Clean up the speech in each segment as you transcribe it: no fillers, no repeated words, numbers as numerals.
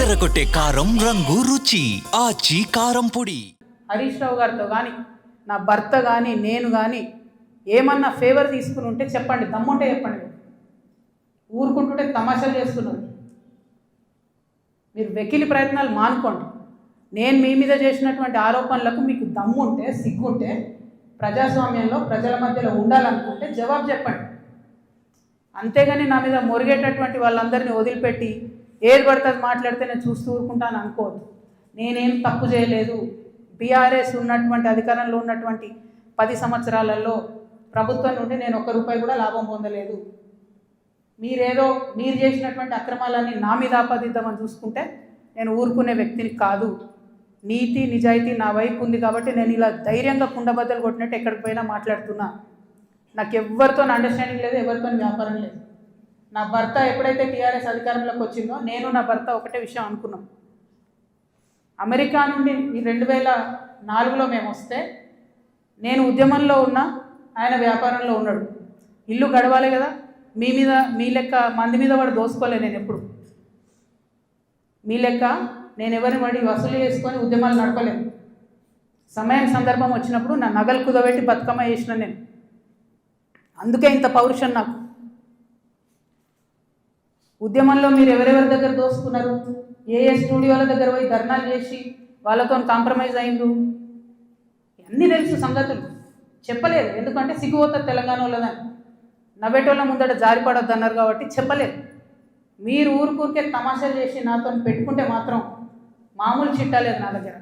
అదరగొట్టే కారం రంగు రుచి ఆచి కారం పొడి. హరీష్ రావు గారితో కానీ నా భర్త కానీ నేను కానీ ఏమన్నా ఫేవర్ తీసుకుని ఉంటే చెప్పండి, దమ్ముంటే చెప్పండి. ఊరుకుంటుంటే తమాషాలు చేస్తున్నారు. మీరు వెకిలి ప్రయత్నాలు మానుకోండి. నేను మీ మీద చేసినటువంటి ఆరోపణలకు మీకు దమ్ముంటే, సిగ్గుంటే, ప్రజాస్వామ్యంలో ప్రజల మధ్యలో ఉండాలనుకుంటే జవాబు చెప్పండి. అంతేగాని నా మీద మొరిగేటటువంటి వాళ్ళందరినీ వదిలిపెట్టి ఏది పడుతుంది మాట్లాడితే నేను చూస్తూ ఊరుకుంటాను అనుకోవద్దు. నేనేం తప్పు చేయలేదు. బీఆర్ఎస్ ఉన్నటువంటి అధికారంలో ఉన్నటువంటి 10 సంవత్సరాలలో ప్రభుత్వం నుండి నేను ₹1 కూడా లాభం పొందలేదు. మీరు చేసినటువంటి అక్రమాలన్నీ నా మీద ఆపాదిద్దామని చూసుకుంటే నేను ఊరుకునే వ్యక్తిని కాదు. నీతి నిజాయితీ నా వైపు ఉంది కాబట్టి నేను ఇలా ధైర్యంగా కుండబద్దలు కొట్టినట్టు ఎక్కడికి పోయినా మాట్లాడుతున్నా. నాకు ఎవరితో అండర్స్టాండింగ్ లేదు, ఎవరితో వ్యాపారం లేదు. నా భర్త ఎప్పుడైతే టీఆర్ఎస్ అధికారంలోకి వచ్చిందో నేను నా భర్త ఒకటే విషయం అనుకున్నాం. అమెరికా నుండి 2004లో మేము వస్తే నేను ఉద్యమంలో ఉన్నా, ఆయన వ్యాపారంలో ఉన్నాడు. ఇల్లు గడవాలి కదా. మీ లెక్క మంది మీద వాడు దోసుకోలే. నేను ఎప్పుడు మీ లెక్క నేను ఎవరిని వాడి వసూలు చేసుకొని ఉద్యమాలు నడపలేను. సమయం సందర్భం వచ్చినప్పుడు నా నగలు కుదబెట్టి బతుకమ్మ చేసిన నేను. అందుకే ఇంత పౌరుషం నాకు. ఉద్యమంలో మీరు ఎవరెవరి దగ్గర దోసుకున్నారు, ఏ స్టూడియోల దగ్గర పోయి ధర్నాలు చేసి వాళ్ళతో కాంప్రమైజ్ అయిండు, అన్నీ తెలుసు సంగతులు. చెప్పలేదు, ఎందుకంటే సిగ్గుపోతుంది తెలంగాణ వాళ్ళదని. నవ్వేటోళ్ళ ముందట జారిపడొద్దు అన్నారు కాబట్టి చెప్పలేదు. మీరు ఊరికే తమాషాలు చేసి నాతో పెట్టుకుంటే మాత్రం మామూలు చిట్టాలేదు నా దగ్గర.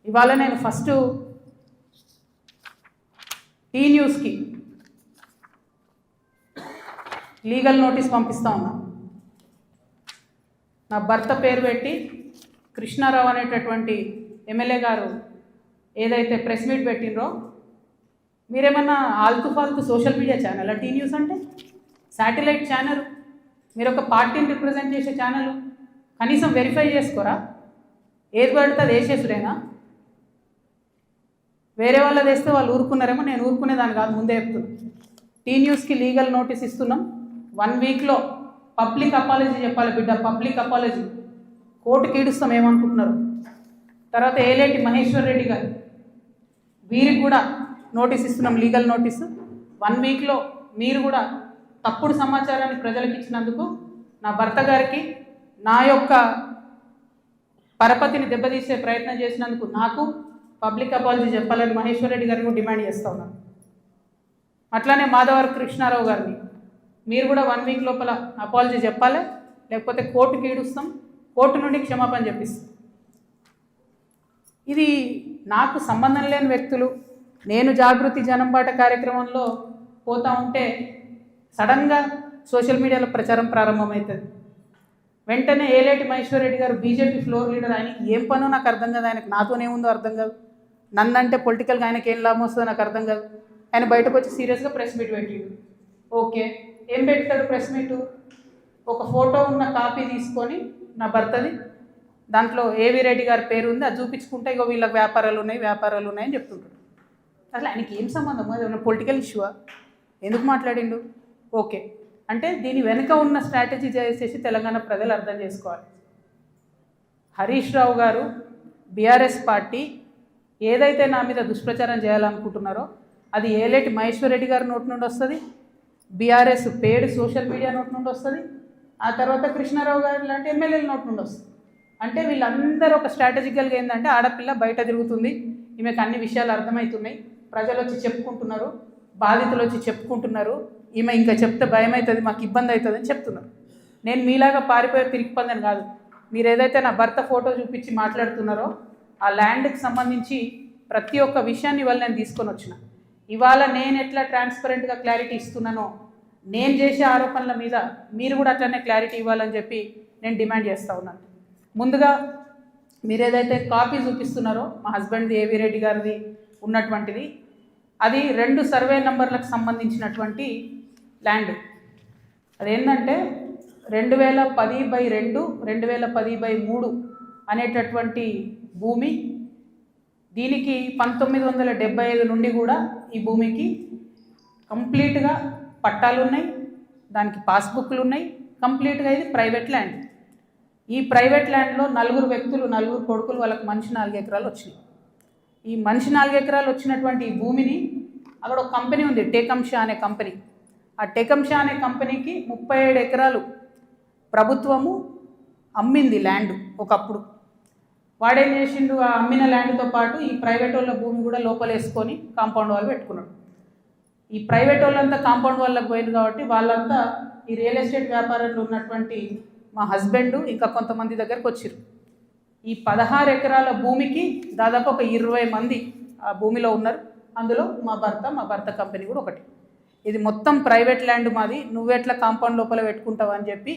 ఇవాళ నేను ఫస్ట్ టీ న్యూస్కి లీగల్ నోటీస్ పంపిస్తా ఉన్నా. నా భర్త పేరు పెట్టి కృష్ణారావు అనేటటువంటి ఎమ్మెల్యే గారు ఏదైతే ప్రెస్ మీట్ పెట్టినరో, మీరేమన్నా ఆల్తు ఫాల్తు social media channel T news అంటే? Satellite channel. మీరు ఒక పార్టీని రిప్రజెంట్ చేసే ఛానల్. కనీసం వెరిఫై చేసుకోరా? ఏది పడితే అది వేసేసుడేనా? వేరే వాళ్ళది వేస్తే వాళ్ళు ఊరుకున్నారేమో, నేను ఊరుకునేదాన్ని కాదు, ముందే చెప్తున్నాను. టీ న్యూస్కి లీగల్ నోటీస్ ఇస్తున్నాం. 1 వీక్లో పబ్లిక్ అపాలజీ చెప్పాలి బిడ్డ, పబ్లిక్ అపాలజీ. కోర్టుకి ఈడుస్తాం ఏమనుకుంటున్నారు. తర్వాత ఏలేటి మహేశ్వర్ రెడ్డి గారు, వీరికి కూడా నోటీస్ ఇస్తున్నాం, లీగల్ నోటీసు. 1 వీక్లో మీరు కూడా తప్పుడు సమాచారాన్ని ప్రజలకు ఇచ్చినందుకు, నా భర్త గారికి నా యొక్క పరపతిని దెబ్బతీసే ప్రయత్నం చేసినందుకు నాకు పబ్లిక్ అపాలజీ చెప్పాలని మహేశ్వర్ రెడ్డి గారిని డిమాండ్ చేస్తూ ఉన్నాను. అట్లానే మాధవర్ కృష్ణారావు గారిని మీరు కూడా 1 వీక్ లోపల అపాలజీ చెప్పాలి, లేకపోతే కోర్టుకి ఈడుస్తాం, కోర్టు నుండి క్షమాపణ చెప్పిస్తాం. ఇది నాకు సంబంధం లేని వ్యక్తులు. నేను జాగృతి జనంబాట కార్యక్రమంలో పోతూ ఉంటే సడన్గా సోషల్ మీడియాలో ప్రచారం ప్రారంభమవుతుంది. వెంటనే ఏలేటి మహేశ్వర్ రెడ్డి గారు బీజేపీ ఫ్లోర్ లీడర్, ఆయనకి ఏం పనో నాకు అర్థం కాదు, ఆయనకు నాతోనేముందో అర్థం కాదు, నన్నంటే పొలిటికల్గా ఆయనకి ఏం లాభం వస్తుందో నాకు అర్థం కాదు. ఆయన బయటకు వచ్చి సీరియస్గా ప్రెస్ మీట్ పెట్టిండు. ఓకే, ఏం పెడతాడు ప్రెస్ మీటు? ఒక ఫోటో ఉన్న కాపీ తీసుకొని నా భర్తది, దాంట్లో ఏవి రెడ్డి గారి పేరు ఉంది, అది చూపించుకుంటే ఇగో వీళ్ళకి వ్యాపారాలు ఉన్నాయని చెప్తుంటాడు. అసలు ఆయనకి ఏం సంబంధం? అది ఉన్న పొలిటికల్ ఇష్యూవా? ఎందుకు మాట్లాడిండు? ఓకే, అంటే దీని వెనుక ఉన్న స్ట్రాటజీ చేసేసి తెలంగాణ ప్రజలు అర్థం చేసుకోవాలి. హరీష్ రావు గారు, బీఆర్ఎస్ పార్టీ ఏదైతే నా మీద దుష్ప్రచారం చేయాలనుకుంటున్నారో అది ఏలేటి మహేశ్వర్ రెడ్డి గారి నోటి నుండి వస్తుంది, బీఆర్ఎస్ పేడ్ సోషల్ మీడియా నోటి నుండి వస్తుంది, ఆ తర్వాత కృష్ణారావు గారు లాంటి ఎమ్మెల్యేల నోటి నుండి వస్తుంది. అంటే వీళ్ళందరూ ఒక స్ట్రాటజికల్గా ఏంటంటే, ఆడపిల్ల బయట తిరుగుతుంది, ఈమెకు అన్ని విషయాలు అర్థమవుతున్నాయి, ప్రజలు వచ్చి చెప్పుకుంటున్నారు, బాధితులు వచ్చి చెప్పుకుంటున్నారు, ఈమె ఇంకా చెప్తే భయం అవుతుంది, మాకు ఇబ్బంది అవుతుంది అని చెప్తున్నారు. నేను మీలాగా పారిపోయే తిరిగిపోందని కాదు. మీరు ఏదైతే నా భర్త ఫోటో చూపించి మాట్లాడుతున్నారో ఆ ల్యాండ్కి సంబంధించి ప్రతి ఒక్క విషయాన్ని ఇవాళ నేను తీసుకొని వచ్చిన. ఇవాళ నేను ఎట్లా ట్రాన్స్పరెంట్గా క్లారిటీ ఇస్తున్నానో, నేను చేసే ఆరోపణల మీద మీరు కూడా అట్లనే క్లారిటీ ఇవ్వాలని చెప్పి నేను డిమాండ్ చేస్తూ ఉన్నాను. ముందుగా మీరు ఏదైతే కాపీ చూపిస్తున్నారో మా హస్బెండ్ది, ఏవి రెడ్డి గారిది ఉన్నటువంటిది, అది 2 సర్వే నంబర్లకు సంబంధించినటువంటి ల్యాండ్. అదేంటంటే 2010/2, 2010/3 అనేటటువంటి భూమి. దీనికి 1975 నుండి కూడా ఈ భూమికి కంప్లీట్గా పట్టాలు ఉన్నాయి, దానికి పాస్బుక్లు ఉన్నాయి, కంప్లీట్గా ఇది ప్రైవేట్ ల్యాండ్. ఈ ప్రైవేట్ ల్యాండ్లో నలుగురు కొడుకులు వాళ్ళకి మనిషి 4 ఎకరాలు వచ్చినాయి. ఈ మనిషి 4 ఎకరాలు వచ్చినటువంటి ఈ భూమిని అక్కడ ఒక కంపెనీ ఉంది, టేకంషా అనే కంపెనీ. ఆ టేకంషా అనే కంపెనీకి 37 ఎకరాలు ప్రభుత్వము అమ్మింది ల్యాండ్ ఒకప్పుడు. వాడేం చేసిండు, ఆ అమ్మిన ల్యాండ్తో పాటు ఈ ప్రైవేట్ వాళ్ళ భూమి కూడా లోపలేసుకొని కాంపౌండ్ వాళ్ళు పెట్టుకున్నాడు. ఈ ప్రైవేట్ వాళ్ళంతా కాంపౌండ్ వాళ్ళకి పోయింది కాబట్టి వాళ్ళంతా ఈ రియల్ ఎస్టేట్ వ్యాపారంలో ఉన్నటువంటి మా హస్బెండ్ ఇంకా కొంతమంది దగ్గరకు వచ్చారు. ఈ 16 ఎకరాల భూమికి దాదాపు ఒక 20 మంది ఆ భూమిలో ఉన్నారు. అందులో మా భర్త కంపెనీ కూడా ఒకటి. ఇది మొత్తం ప్రైవేట్ ల్యాండ్ మాది, నువ్వెట్లా కాంపౌండ్ లోపల పెట్టుకుంటావు అని చెప్పి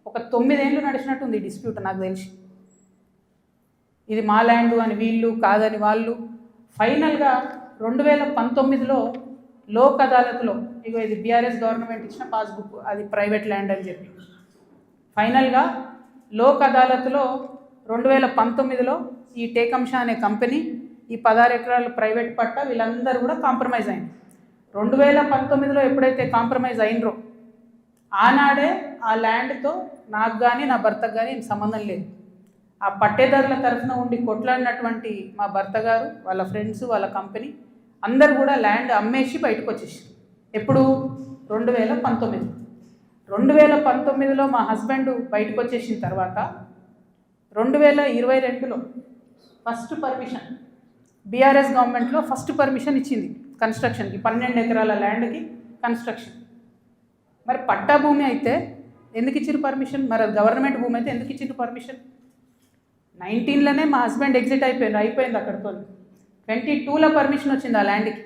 ఒక 9 ఏళ్ళు నడిచినట్టుంది డిస్ప్యూట్ నాకు తెలిసి. ఇది మా ల్యాండ్ అని వీళ్ళు, కాదని వాళ్ళు. ఫైనల్గా 2019లో లోక్ అదాలత్లో, ఇగో ఇది బీఆర్ఎస్ గవర్నమెంట్ ఇచ్చిన పాస్బుక్, అది ప్రైవేట్ ల్యాండ్ అని చెప్పి ఫైనల్గా లోక్ అదాలత్లో 2019లో ఈ టేకంషా అనే కంపెనీ ఈ 16 ఎకరాలు ప్రైవేట్ పట్ట వీళ్ళందరూ కూడా కాంప్రమైజ్ అయింది. 2019లో ఎప్పుడైతే కాంప్రమైజ్ అయినరో ఆనాడే ఆ ల్యాండ్తో నాకు కానీ నా భర్తకు కానీ సంబంధం లేదు. ఆ పట్టేదారుల తరఫున ఉండి కొట్లాడినటువంటి మా భర్త గారు, వాళ్ళ ఫ్రెండ్స్, వాళ్ళ కంపెనీ అందరు కూడా ల్యాండ్ అమ్మేసి బయటకు వచ్చేసి. ఎప్పుడు? 2019లో మా హస్బెండ్ బయటకు వచ్చేసిన తర్వాత 2022లో ఫస్ట్ పర్మిషన్, బీఆర్ఎస్ గవర్నమెంట్లో ఫస్ట్ పర్మిషన్ ఇచ్చింది కన్స్ట్రక్షన్కి, 12 ఎకరాల ల్యాండ్కి కన్స్ట్రక్షన్. మరి పట్టా భూమి అయితే ఎందుకు ఇచ్చారు పర్మిషన్? మరి అది గవర్నమెంట్ భూమి అయితే ఎందుకు ఇచ్చారు పర్మిషన్? 19లోనే మా హస్బెండ్ ఎగ్జిట్ అయిపోయింది అక్కడితో. 22లో పర్మిషన్ వచ్చింది ఆ ల్యాండ్కి.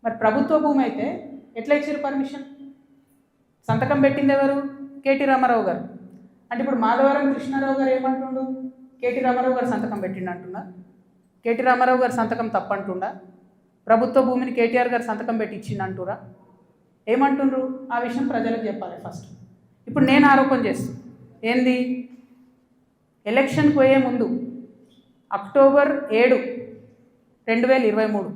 మరి ప్రభుత్వ భూమి అయితే ఎట్లా ఇచ్చారు పర్మిషన్? సంతకం పెట్టింది ఎవరు? కేటీ రామారావు గారు. అంటే ఇప్పుడు మాధవరం కృష్ణారావు గారు ఏమంటుండు? కేటీ రామారావు గారు సంతకం పెట్టిండు అంటున్నా. కేటీ రామారావు గారు సంతకం తప్పంటుండా? ప్రభుత్వ భూమిని కేటీఆర్ గారు సంతకం పెట్టి ఇచ్చిండు అంటురా? ఏమంటుండ్రు? ఆ విషయం ప్రజలకు చెప్పాలి ఫస్ట్. ఇప్పుడు నేను ఆరోపణ చేస్తాను ఏంది, ఎలక్షన్కి పోయే ముందు అక్టోబర్ 7, 2023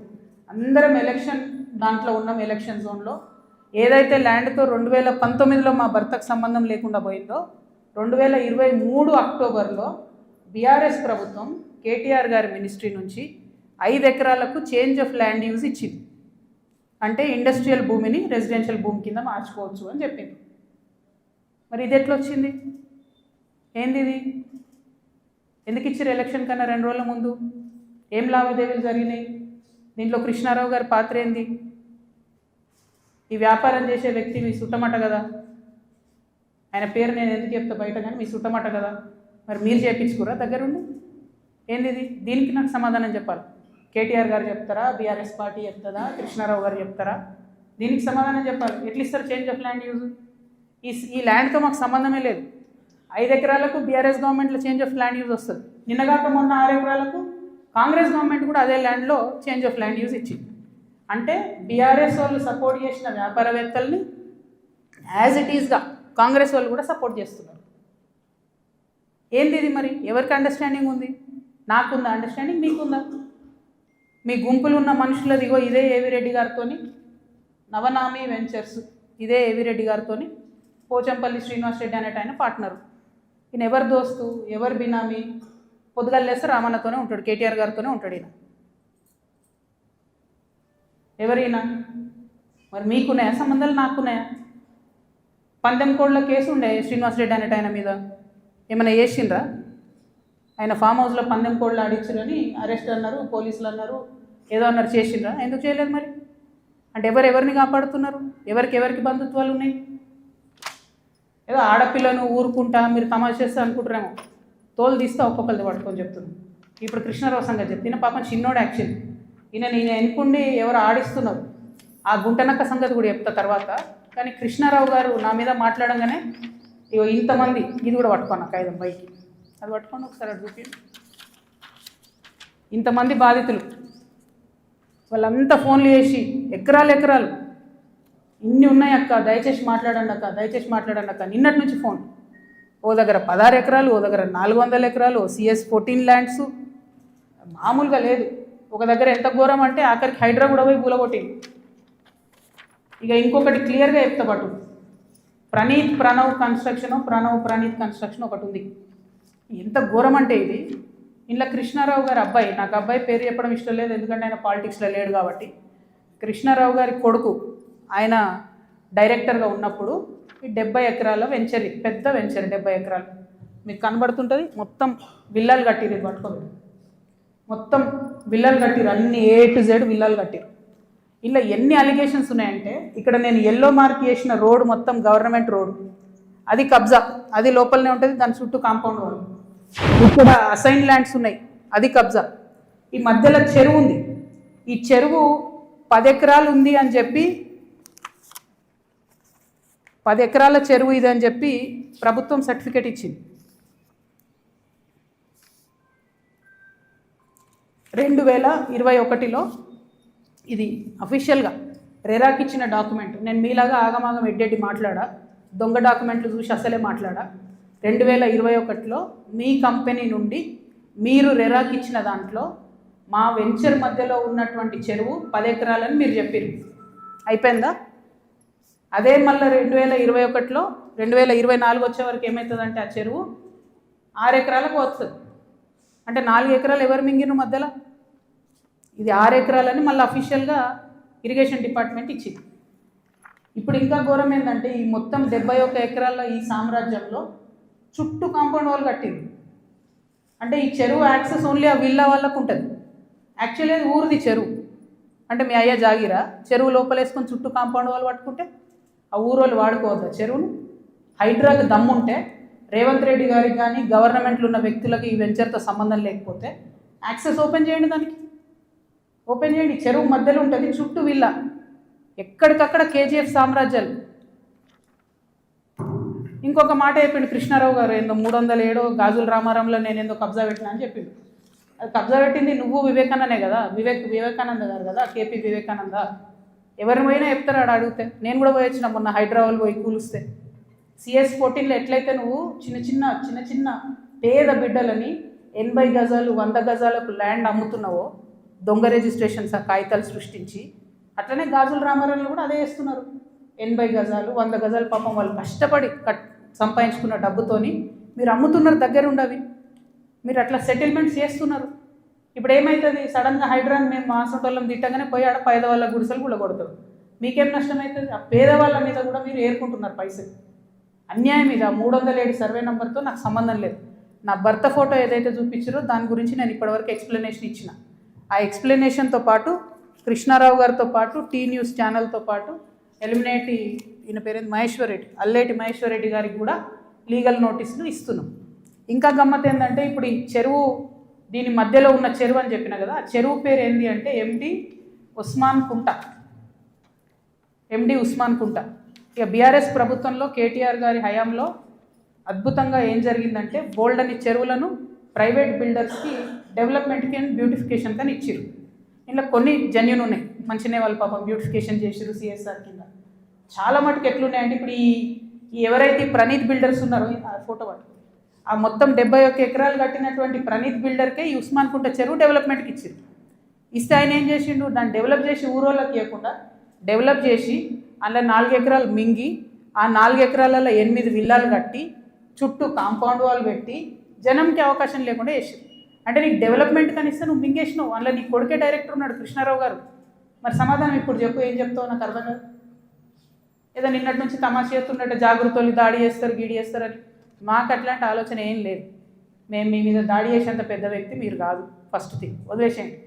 అందరం ఎలక్షన్ దాంట్లో ఉన్నాం. ఎలక్షన్ జోన్లో ఏదైతే ల్యాండ్తో 2019లో మా భర్తకు సంబంధం లేకుండా పోయిందో 2023 అక్టోబర్లో బీఆర్ఎస్ ప్రభుత్వం కేటీఆర్ గారి మినిస్ట్రీ నుంచి 5 ఎకరాలకు చేంజ్ ఆఫ్ ల్యాండ్ యూజ్ ఇచ్చింది. అంటే ఇండస్ట్రియల్ భూమిని రెసిడెన్షియల్ భూమి కింద మార్చుకోవచ్చు అని చెప్పింది. మరి ఇది ఎట్లా వచ్చింది? ఏంది ఇది? ఎందుకు ఇచ్చారు ఎలక్షన్ కన్నా 2 రోజుల ముందు? ఏం లావాదేవీలు జరిగినాయి? దీంట్లో కృష్ణారావు గారి పాత్ర ఏంది? ఈ వ్యాపారం చేసే వ్యక్తి మీ సుట్టమట కదా, ఆయన పేరు నేను ఎందుకు చెప్తా బయట, కానీ మీ సుట్టమట కదా. మరి మీరు చేయించుకురా దగ్గరుండి? ఏంది ఇది? దీనికి నాకు సమాధానం చెప్పాలి. కేటీఆర్ గారు చెప్తారా, బీఆర్ఎస్ పార్టీ చెప్తుందా, కృష్ణారావు గారు చెప్తారా? దీనికి సమాధానం చెప్పాలి. ఎట్లా ఇస్తారు చేంజ్ ఆఫ్ ల్యాండ్ యూజ్? ఈ ల్యాండ్తో మాకు సంబంధమే లేదు. 5 ఎకరాలకు బీఆర్ఎస్ గవర్నమెంట్లో చేంజ్ ఆఫ్ ల్యాండ్ యూజ్ వస్తుంది. నిన్నగాక మొన్న 6 ఎకరాలకు కాంగ్రెస్ గవర్నమెంట్ కూడా అదే ల్యాండ్లో చేంజ్ ఆఫ్ ల్యాండ్ యూజ్ ఇచ్చింది. అంటే బీఆర్ఎస్ వాళ్ళు సపోర్ట్ చేసిన వ్యాపారవేత్తల్ని యాజ్ ఇట్ ఈస్గా కాంగ్రెస్ వాళ్ళు కూడా సపోర్ట్ చేస్తున్నారు. ఏంది ఇది? మరి ఎవరికి అండర్స్టాండింగ్ ఉంది? నాకుందా అండర్స్టాండింగ్? మీకుందా? మీ గుంపులు ఉన్న మనుషులది ఇగో ఇదే ఏవిరెడ్డి గారితోని, నవనామి వెంచర్స్ ఇదే ఏవిరెడ్డి గారితోని, పోచంపల్లి శ్రీనివాస్ రెడ్డి అనేట ఆయన పార్ట్నరు. ఈయన ఎవరు దోస్తు, ఎవరు బినామీ? పొద్దుగాలు లేస్తే రామన్నతోనే ఉంటాడు, కేటీఆర్ గారితోనే ఉంటాడు ఈయన. ఎవరైనా మరి మీకున్నాయా సంబంధాలు? నాకున్నాయా? పందెం కోడ్ల కేసు ఉండే శ్రీనివాస్ రెడ్డి అనేట ఆయన మీద, ఏమైనా చేసిండ్రా? ఆయన ఫామ్ హౌస్లో పందెం కోడ్లు ఆడించారని అరెస్ట్ అన్నారు, పోలీసులు అన్నారు, ఏదో అన్నారు, చేసిండ్రా? ఎందుకు చేయలేదు మరి? అంటే ఎవరిని కాపాడుతున్నారు? ఎవరికి బంధుత్వాలు ఉన్నాయి? ఏదో ఆడపిల్లను ఊరుకుంటా మీరు తమాషా చేస్తా అనుకుంటారేమో, తోలు తీస్తే ఒక్కొక్కరిది పట్టుకొని చెప్తున్నాను. ఇప్పుడు కృష్ణారావు సంగతి చెప్తున్నా, పాపం చిన్నోడు యాక్షన్. నేను ఎన్నుకుండి ఎవరు ఆడిస్తున్నారు, ఆ గుంటనక్క సంగతి కూడా చెప్తా తర్వాత. కానీ కృష్ణారావు గారు నా మీద మాట్లాడంగానే ఇగో ఇంతమంది, ఇది కూడా పట్టుకోను కాగితం పైకి, అది పట్టుకోండి ఒకసారి, అది చూపి. ఇంతమంది బాధితులు వాళ్ళంతా ఫోన్లు చేసి ఎకరాలు ఇన్ని ఉన్నాయి అక్క, దయచేసి మాట్లాడండి అక్క. నిన్నటి నుంచి ఫోన్. ఓ దగ్గర 16 ఎకరాలు, ఓ దగ్గర 400 ఎకరాలు, CS 14 ల్యాండ్స్, మామూలుగా లేదు. ఒక దగ్గర ఎంత ఘోరం అంటే ఆఖరికి హైడ్రా కూడా పోయి పూలగొట్టింది. ఇక ఇంకొకటి క్లియర్గా చెప్తా పట్టు, ప్రణీత్ కన్స్ట్రక్షన్ ఒకటి ఉంది. ఎంత ఘోరం అంటే ఇది, ఇంట్లో కృష్ణారావు గారి అబ్బాయి, నాకు అబ్బాయి పేరు చెప్పడం ఇష్టం లేదు ఎందుకంటే ఆయన పాలిటిక్స్లో లేడు కాబట్టి, కృష్ణారావు గారి కొడుకు ఆయన డైరెక్టర్గా ఉన్నప్పుడు ఈ 70 ఎకరాల వెంచర్, పెద్ద వెంచర్ 70 ఎకరాలు మీకు కనబడుతుంటుంది. మొత్తం విల్లాలు కట్టిరు, ఇది పట్టుకోండి, మొత్తం విల్లాలు కట్టిరు, అన్ని A to Z విల్లాలు కట్టిరు. ఇలా ఎన్ని అలిగేషన్స్ ఉన్నాయంటే, ఇక్కడ నేను ఎల్లో మార్క్ చేసిన రోడ్ మొత్తం గవర్నమెంట్ రోడ్, అది కబ్జా, అది లోపలనే ఉంటుంది, దాని చుట్టూ కాంపౌండ్ వాళ్ళు. ఇక్కడ అసైన్ ల్యాండ్స్ ఉన్నాయి, అది కబ్జా. ఈ మధ్యలో చెరువు ఉంది, ఈ చెరువు 10 ఎకరాలు ఉంది అని చెప్పి, 10 ఎకరాల చెరువు ఇది అని చెప్పి ప్రభుత్వం సర్టిఫికేట్ ఇచ్చింది. 2021లో ఇది అఫీషియల్గా రెరాకి ఇచ్చిన డాక్యుమెంట్. నేను మీలాగా ఆగమాగం ఎడ్డెడ్డి మాట్లాడా, దొంగ డాక్యుమెంట్లు చూసి అసలే మాట్లాడా. 2021లో మీ కంపెనీ నుండి మీరు రెరాకి ఇచ్చిన దాంట్లో మా వెంచర్ మధ్యలో ఉన్నటువంటి చెరువు 10 ఎకరాలని మీరు చెప్పారు. అయిపోయిందా? అదే మళ్ళీ 2021లో 2024 వచ్చే వరకు ఏమవుతుందంటే ఆ చెరువు 6 ఎకరాలకు వస్తుంది. అంటే 4 ఎకరాలు ఎవరు మింగిన మధ్యలో, ఇది 6 ఎకరాలని మళ్ళీ అఫీషియల్గా ఇరిగేషన్ డిపార్ట్మెంట్ ఇచ్చింది. ఇప్పుడు ఇంకా ఘోరం ఏంటంటే, ఈ మొత్తం 71 ఎకరాల ఈ సామ్రాజ్యంలో చుట్టూ కాంపౌండ్ వాల్ కట్టింది. అంటే ఈ చెరువు యాక్సెస్ ఓన్లీ ఆ విల్లా వాళ్ళకు ఉంటుంది. యాక్చువల్లీ అది ఊరిది చెరువు, అంటే మీ అయ్యా జాగిరా, చెరువు లోపలేసుకొని చుట్టూ కాంపౌండ్ వాల్ పట్టుకుంటే ఆ ఊరోళ్ళు వాడుకోవద్దా చెరువును? హైడ్రాకి దమ్ముంటే రేవంత్ రెడ్డి గారికి కానీ గవర్నమెంట్లో ఉన్న వ్యక్తులకి ఈ వెంచర్తో సంబంధం లేకపోతే యాక్సెస్ ఓపెన్ చేయండి, దానికి ఓపెన్ చేయండి. చెరువు మధ్యలో ఉంటుంది, చుట్టూ విల్లా, ఎక్కడికక్కడ KGF సామ్రాజ్యాలు. ఇంకొక మాట చెప్పిండు కృష్ణారావు గారు, ఏందో 307 గాజుల రామారంలో నేను ఏందో కబ్జా పెట్టినా అని చెప్పిండు. అది కబ్జా పెట్టింది నువ్వు వివేకానందే కదా, వివేకానంద గారు కదా, KP వివేకానంద. ఎవరిని పోయినా చెప్తారు ఆడ అడిగితే. నేను కూడా పోయి వచ్చిన మొన్న హైదరాబాద్ పోయి కూలిస్తే. CS14లో ఎట్లయితే నువ్వు చిన్న చిన్న పేద బిడ్డలని 80 గజాలు 100 గజాలకు ల్యాండ్ అమ్ముతున్నావో, దొంగ రిజిస్ట్రేషన్స్ ఆ కాగితాలు సృష్టించి, అట్లనే గాజుల రామారంలో కూడా అదే చేస్తున్నారు. 80 గజాలు 100 గజాలు పాపం వాళ్ళు కష్టపడి సంపాదించుకున్న డబ్బుతోని మీరు అమ్ముతున్నారు, దగ్గర ఉండవి మీరు అట్లా సెటిల్మెంట్స్ చేస్తున్నారు. ఇప్పుడు ఏమవుతుంది, సడన్గా హైడ్రాన్ మేము మాసంటోళ్ళం తిట్టగానే పోయి ఆడ పేదవాళ్ళ గుడిసెలు కూడా కొడతారు. మీకేం నష్టం అవుతుంది? ఆ పేదవాళ్ళ మీద కూడా మీరు ఏరుకుంటున్నారు పైసలు. అన్యాయం ఇది. 307 సర్వే నెంబర్తో నాకు సంబంధం లేదు. నా భర్త ఫోటో ఏదైతే చూపించారో దాని గురించి నేను ఇప్పటివరకు ఎక్స్ప్లెనేషన్ ఇచ్చిన. ఆ ఎక్స్ప్లెనేషన్తో పాటు కృష్ణారావు గారితో పాటు టీ న్యూస్ ఛానల్తో పాటు ఎలిమినేటి ఈయన పేరేంది మహేశ్వర్ రెడ్డి, అల్లేటి మహేశ్వర్ రెడ్డి గారికి కూడా లీగల్ నోటీసులు ఇస్తున్నాం. ఇంకా గమ్మత్ ఏంటంటే, ఇప్పుడు ఈ చెరువు దీని మధ్యలో ఉన్న చెరువు అని చెప్పిన కదా, ఆ చెరువు పేరు ఏంటి అంటే MD ఉస్మాన్ కుంట. ఇక బీఆర్ఎస్ ప్రభుత్వంలో KTR గారి హయాంలో అద్భుతంగా ఏం జరిగిందంటే, బోల్డని చెరువులను ప్రైవేట్ బిల్డర్స్కి డెవలప్మెంట్కి అండ్ బ్యూటిఫికేషన్ కానీ ఇచ్చారు. ఇలా కొన్ని జెన్యూన్ ఉన్నాయి, మంచినే వాళ్ళు పాపం బ్యూటిఫికేషన్ చేసారు CSR కింద. చాలా మటుకు ఎట్లున్నాయంటే, ఇప్పుడు ఈ ఎవరైతే ప్రణీత్ బిల్డర్స్ ఉన్నారో, ఆ ఫోటో పట్టు, ఆ మొత్తం 71 ఎకరాలు కట్టినటువంటి ప్రణీత్ బిల్డర్కే ఈ ఉస్మాన్ కుంట చెరువు డెవలప్మెంట్కి ఇచ్చారు. ఇస్తే ఆయన ఏం చేసిండు, దాన్ని డెవలప్ చేసి ఊరోళ్ళకి ఇవ్వకుండా డెవలప్ చేసి అందులో 4 ఎకరాలు మింగి, ఆ 4 ఎకరాలలో 8 విల్లాలు కట్టి చుట్టూ కాంపౌండ్ వాల్ పెట్టి జనంకి అవకాశం లేకుండా చేసారు. అంటే నీకు డెవలప్మెంట్ కనిస్తే నువ్వు మింగేసినావు. అందులో నీ కొడుకే డైరెక్టర్ ఉన్నాడు కృష్ణారావు గారు. మరి సమాధానం ఇప్పుడు చెప్పు, ఏం చెప్తావు నాకు అర్థం కాదు. ఏదో నిన్నటి నుంచి తమాషా చేస్తున్నట్టు జాగృతలు దాడి చేస్తారు, గీడి చేస్తారని. మాకు అట్లాంటి ఆలోచన ఏం లేదు. మేము మీ మీద దాడి చేసేంత పెద్ద వ్యక్తి మీరు కాదు. ఫస్ట్ థింగ్ వదిలేసేయండి,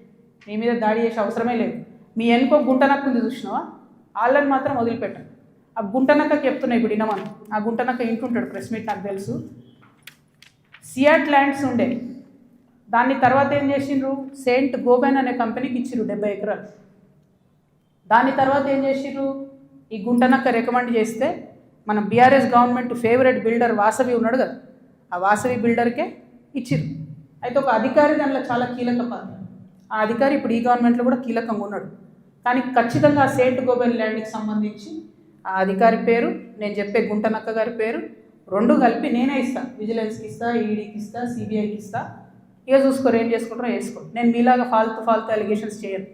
మీ మీద దాడి చేసే అవసరమే లేదు. మీ వెనుకో గుంటనక్క ఉంది చూసినావా, వాళ్ళని మాత్రం వదిలిపెట్టండి. ఆ గుంటనక్కకి చెప్తున్నాయి ఇప్పుడు ఇనమని. ఆ గుంటనక్క ఇంటుంటాడు, ప్రెస్ మీట్ నాకు తెలుసు. సియాట్ ల్యాండ్స్ ఉండే, దాన్ని తర్వాత ఏం చేసిండ్రు, సెయింట్ గోబెన్ అనే కంపెనీకి ఇచ్చిర్రు 70 ఎకరాలు. దాని తర్వాత ఏం చేసిర్రు, ఈ గుంటనక్క రికమెండ్ చేస్తే మన BRS government favourite builder Vasavi ఉన్నాడు కదా, ఆ వాసవి బిల్డర్కే ఇచ్చిర్రు. అయితే ఒక అధికారి దానిలో చాలా కీలక పాత్ర. ఆ అధికారి ఇప్పుడు ఈ గవర్నమెంట్లో కూడా కీలకంగా ఉన్నాడు. కానీ ఖచ్చితంగా ఆ సెయింట్ గోబెన్ ల్యాండ్కి సంబంధించి ఆ అధికారి పేరు, నేను చెప్పే గుంటనక్క గారి పేరు 2 కలిపి నేనే ఇస్తాను. విజిలెన్స్కి ఇస్తా, ఈడీకి ఇస్తా, CBIకి ఇస్తా. ఇక చూసుకోరు, ఏం చేసుకుంటారో వేసుకో. నేను మీలాగా ఫాల్తూ అలిగేషన్స్ చేయను.